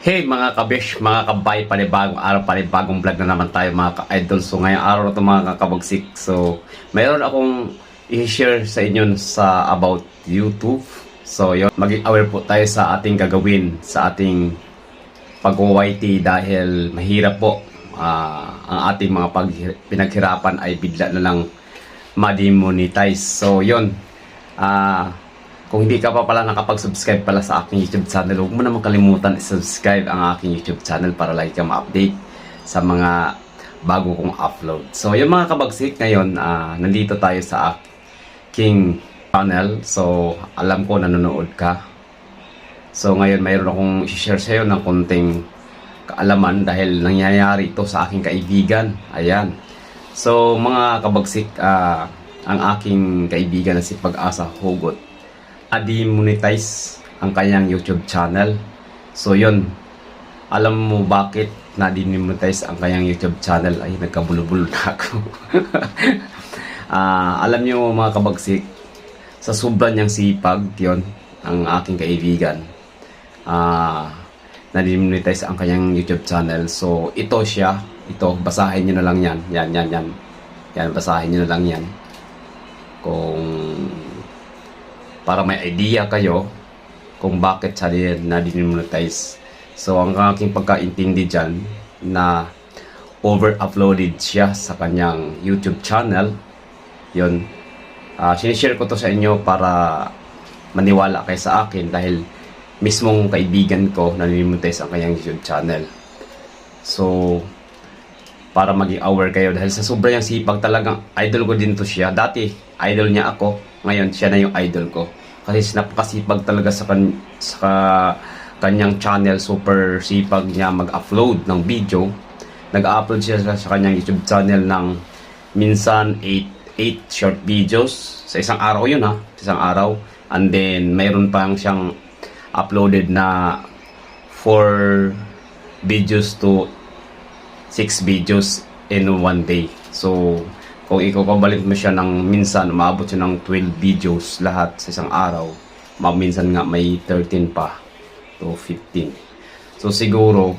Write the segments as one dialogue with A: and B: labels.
A: Hey mga kabesh, mga kabay, panibagong araw, panibagong vlog na naman tayo mga ka-idol. So ngayong araw na ito mga kakabagsik. So mayroon akong i-share sa inyo sa about YouTube. So yun, maging aware po tayo sa ating gagawin, sa ating pag-YT dahil mahirap po. Ang ating mga pinaghirapan ay bigla na lang ma-demonetize. So yun, kung hindi ka pa pala nakapag-subscribe pala sa aking YouTube channel, huwag mo naman kalimutan i-subscribe ang aking YouTube channel para lagi ka ma-update sa mga bago kong upload. So, yung mga kabagsik ngayon, nandito tayo sa aking channel. So, alam ko nanonood ka. So, ngayon mayroon akong i-share sa iyo ng konting kaalaman dahil nangyayari ito sa aking kaibigan. Ayan. So, mga kabagsik, ang aking kaibigan na si Pag-asa Hugot, demonetize ang kanyang YouTube channel. So yun, alam mo bakit na-demonetize ang kanyang YouTube channel? Ay, nagkabulubulo na ako. Alam nyo mga kabagsik, sa sobrang niyang sipag, yon ang aking kaibigan, na-demonetize ang kanyang YouTube channel. So ito siya, ito, basahin nyo na lang yan. Yan, basahin nyo na lang yan. Kung para may idea kayo kung bakit siya na-demonetize. So, ang aking pagkaintindi dyan na over-uploaded siya sa kanyang YouTube channel. Yun. Sinishare ko to sa inyo para maniwala kayo sa akin dahil mismong kaibigan ko na-demonetize ang kanyang YouTube channel. So, para maging aware kayo dahil sa sobrang yung sipag, talagang idol ko din to siya. Dati, idol niya ako. Ngayon, siya na yung idol ko. Kasi napakasipag talaga sa kanyang channel. Super sipag niya mag-upload ng video. Nag-upload siya sa kanyang YouTube channel ng minsan 8 short videos. Sa isang araw yun ha. Sa isang araw. And then, mayroon pang siyang uploaded na 4 videos to 6 videos in one day. So, kung ikakabalik mo siya ng minsan, maabot siya ng 12 videos lahat sa isang araw. Minsan nga may 13 pa to 15. So siguro,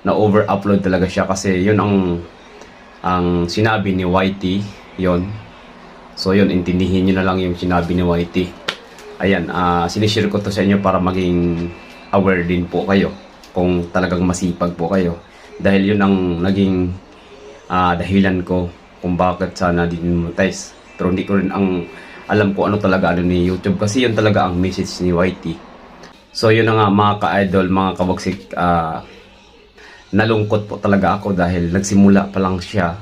A: na-over-upload talaga siya kasi yun ang sinabi ni YT, yun. So yun, intindihin nyo na lang yung sinabi ni YT. Ayan, sinishare ko to sa inyo para maging aware din po kayo kung talagang masipag po kayo. Dahil yun ang naging dahilan ko kung bakit sana demonetize. Pero hindi ko rin alam ko ano talaga ni YouTube kasi yun talaga ang message ni YT. So yun na nga mga ka-idol, mga kabagsik, nalungkot po talaga ako dahil nagsimula pa lang siya.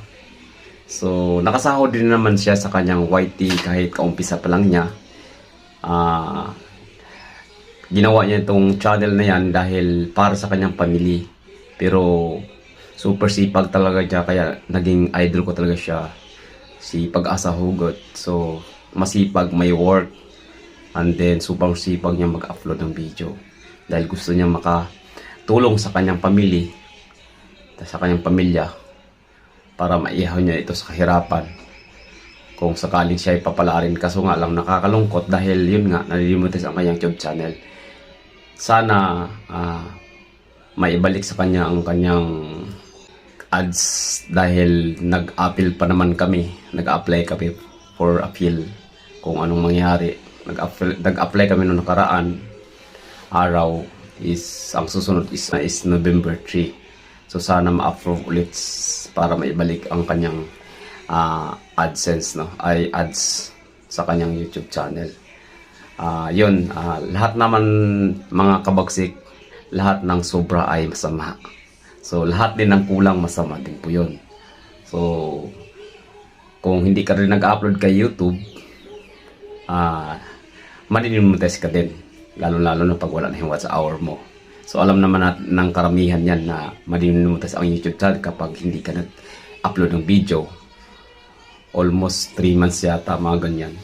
A: So nakasahod din naman siya sa kanyang YT kahit kaumpisa pa lang niya. Ginawa niya itong channel na yan dahil para sa kanyang pamilya. Pero super sipag talaga siya, kaya naging idol ko talaga siya, si Pag-asa Hugot. So masipag, may work, and then super sipag niya mag-upload ng video dahil gusto niya makatulong sa kanyang pamilya para maihaw niya ito sa kahirapan kung sakaling siya ay papalarin. Kaso nga lang nakakalungkot dahil yun nga, nalilimutes ang kanyang YouTube channel. Sana maibalik sa kanya ang kanyang ads dahil nag-appeal pa naman kami, nag-apply kami for appeal kung anong mangyari. Nag-apply kami noong nakaraan araw, is ang susunod is November 3. So sana ma-approve ulit para maibalik ang kanyang AdSense, no? Ay ads sa kanyang YouTube channel. Yun, lahat naman mga kabagsik, lahat ng sobra ay masama. So, lahat din ng kulang masama din po yun. So, kung hindi ka rin nag-upload kay YouTube, ma-demonetize ka din. Lalo-lalo na pag wala na yung watch hour mo. So, alam naman natin ng karamihan yan na ma-demonetize ang YouTube channel kapag hindi ka nag-upload ng video. Almost 3 months yata, mga ganyan.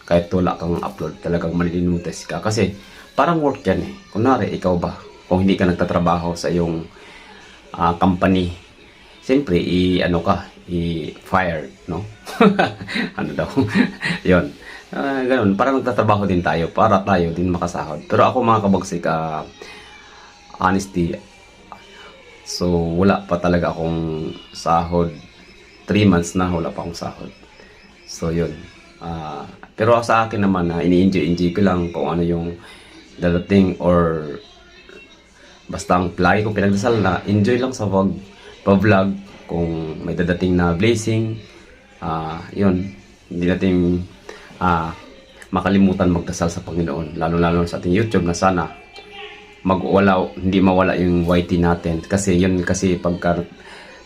A: Kahit wala kang upload, talagang ma-demonetize ka. Kasi, parang work yan eh. Kunwari, ikaw ba? Kung hindi ka nagtatrabaho sa iyong company, siyempre i-fired, no? Ano daw? Yun. Ganun, parang nagtatrabaho din tayo para tayo din makasahod. Pero ako mga kabagsik, honesty. So, wala pa talaga akong sahod. 3 months na, wala pa akong sahod. So, yun. Pero sa akin naman, ini-enjoy ko lang kung ano yung dadating or basta ang lagi kong pinagdasal na enjoy lang sa pag-vlog kung may dadating na blessing. Yun. Hindi natin makalimutan magdasal sa Panginoon. Lalo-lalo sa ating YouTube na sana hindi mawala yung YT natin. Kasi yun kasi pagka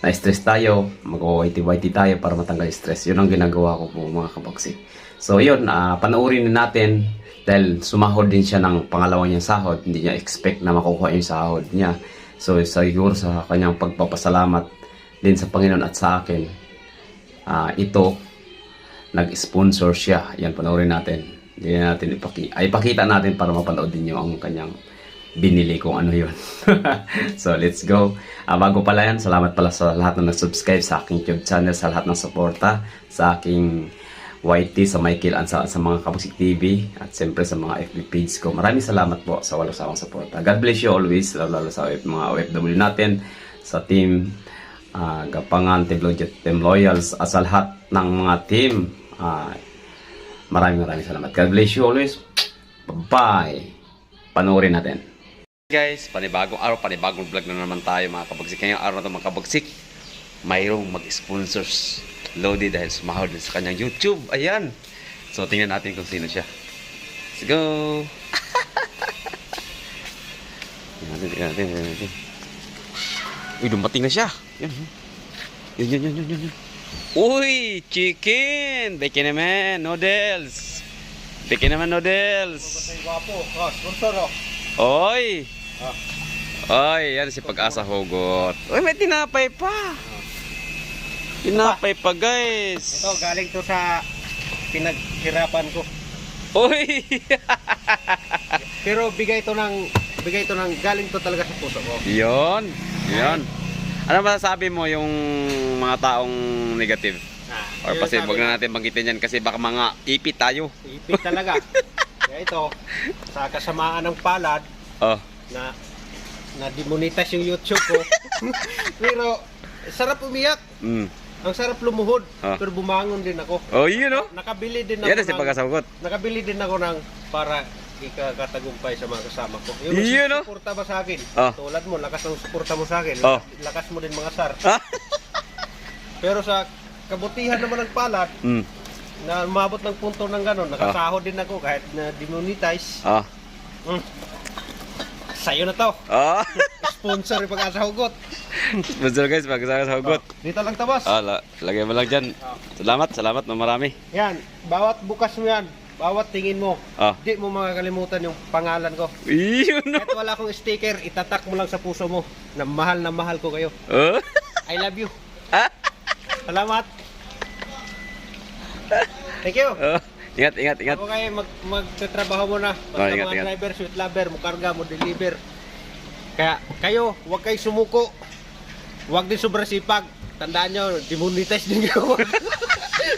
A: na-stress tayo, mag-YT tayo para matanggal stress. Yun ang ginagawa ko po mga kabagsik. So yun, panoorin natin dahil sumahod din siya ng pangalawang niyang sahod. Hindi niya expect na makukuha yung sahod niya. So siguro sa kanyang pagpapasalamat din sa Panginoon at sa akin, ito, nag-sponsor siya. Yan, panoorin natin. Hindi natin ipakita natin para mapanood din niyo ang kanyang binili kung ano yun. So, let's go. Bago pala yan, salamat pala sa lahat na nag-subscribe sa aking YouTube channel, sa lahat ng suporta, sa aking YT, sa Michael, at sa mga Kabagsik TV, at siyempre sa mga FB page ko. Maraming salamat po sa walang sawang suporta. God bless you always, lalo sa mga OFW natin, sa team Gapangan, Team Logit, Team Loyals, at sa lahat ng mga team. Maraming salamat. God bless you always. Bye-bye. Panoorin natin. Guys, panibagong araw, panibagong vlog na naman tayo mga kabagsik. Ngayong araw na ito mga kabagsik, mayroong mag-sponsors Lodi dahil sumahod din sa kanyang YouTube. Ayan. So, tingnan natin kung sino siya. Let's go! Tingnan natin. Uy, dumating na siya. Yun. Uy, chicken! Beke naman, noodles. Beke naman, noodles.
B: Sponsor.
A: Oy! Oy, yan si Pag-asa Hugot. Uy, may tinapay pa. Tinapay pa, guys.
B: Ito, galing to sa pinaghirapan ko.
A: Uy!
B: Pero bigay to ng galing to talaga sa puso ko.
A: Yon. Ano masasabi mo yung mga taong negative? Or kasi wag na natin banggitin yan kasi baka mga ipit tayo.
B: Ipit talaga. Kaya ito, sa kasamaan ng palad, na demonetize yung YouTube ko. Pero sarap umiyak. Ang sarap lumuhod, pero bumangon din ako.
A: Oh, yun no?
B: Nakabili din ako.
A: Yan si Pag-asa Hugot.
B: Nakabili din ako ng para ikakatagumpay sa mga kasama ko.
A: Yun no?
B: Suporta ba sa akin? Tulad mo, lakas ng suporta mo sa akin. Lakas mo din mga sar. Pero sa kabutihan naman ng palad, na umabot ng punto ng gano'n, nakasahod din ako kahit na demonetize. Sa'yo na to. Sponsor yung Pag-asa Hugot.
A: Sponsor guys, Pag-asa Hugot.
B: Dito lang tabas.
A: Lagay mo lang dyan. Salamat na marami.
B: Yan, bawat bukas mo yan, bawat tingin mo, di mo makakalimutan yung pangalan ko.
A: Yun no?
B: Kahit wala akong sticker, itatak mo lang sa puso mo na mahal ko kayo. I love you. Salamat. Thank you.
A: Ingat.
B: Ako kayo magtatrabaho mo na. Basta mga driver, sweet lover, mo karga, mo deliver. Kaya kayo, huwag kayo sumuko. Huwag din sobrang sipag. Tandaan nyo, demonetize din kayo.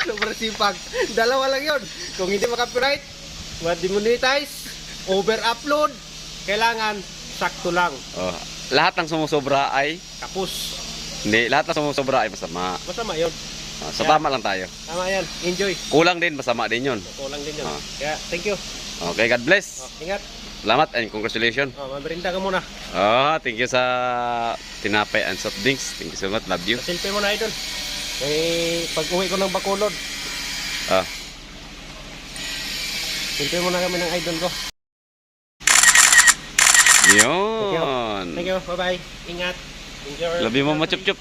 B: Sobrang sipag. Dalawa lang yun. Kung hindi makapiright, demonetize, over-upload, kailangan sakto lang.
A: Lahat ng sumusobra ay?
B: Kapus.
A: Hindi, lahat ng sumusobra ay masama.
B: Masama yun.
A: So tama lang tayo.
B: Tama yan. Enjoy.
A: Kulang din, masama din yun.
B: Kulang din yun. Kaya, thank you.
A: Okay, God bless.
B: Ingat.
A: Salamat and congratulations.
B: Maberinda ka muna.
A: Thank you sa tinapay and soft drinks. Thank you so much. Love you.
B: Silpi mo na idol. Pag uwi ko ng Bacolod. Silpi mo na kami ng idol ko.
A: Yun.
B: Thank you. Bye-bye. Ingat. Enjoy.
A: Love you, Mama Chup Chup.